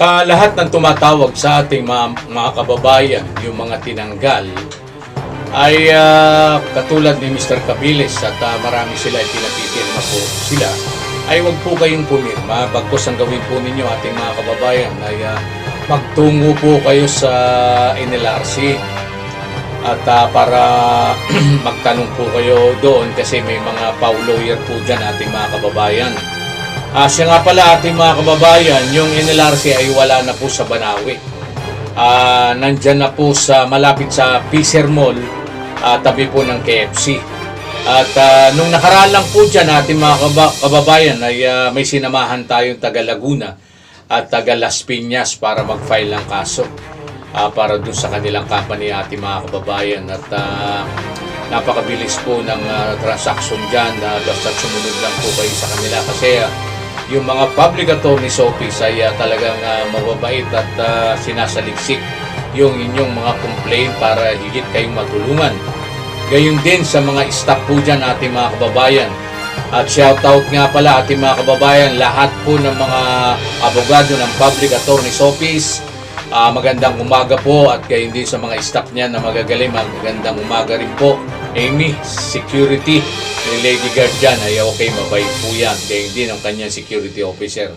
Sa lahat ng tumatawag sa ating mga kababayan, yung mga tinanggal, ay katulad ni Mr. Cabiles at marami sila ay pinapipirma po sila, ay wag po kayong pumirma. Bagkus ang gawin po ninyo ating mga kababayan ay magtungo po kayo sa NLRC at para magtanong po kayo doon kasi may mga PAW lawyer po dyan ating mga kababayan. Siya nga pala ating mga kababayan, yung NLRC ay wala na po sa Banawe. Nandyan na po sa malapit sa Piser Mall, tabi po ng KFC. At nung nakaraan lang po dyan ating mga kababayan ay may sinamahan tayong taga Laguna at taga Las Piñas para mag-file ng kaso para dun sa kanilang company ating mga kababayan. At napakabilis po ng transaction dyan, basta sumunod lang po kayo sa kanila kasi yung mga public attorney's office ay talagang mababait at sinasaliksik yung inyong mga complaint para higit kayong matulungan. Gayon din sa mga staff po dyan ating mga kababayan. At shoutout nga pala ating mga kababayan, lahat po ng mga abogado ng public attorney's office. Magandang umaga po at gayon din sa mga staff niya na magagaling. Magandang umaga rin po. Amy, security, ni Lady Guard dyan ay okay, mabait po yan. Gayon din ang kanyang security officer.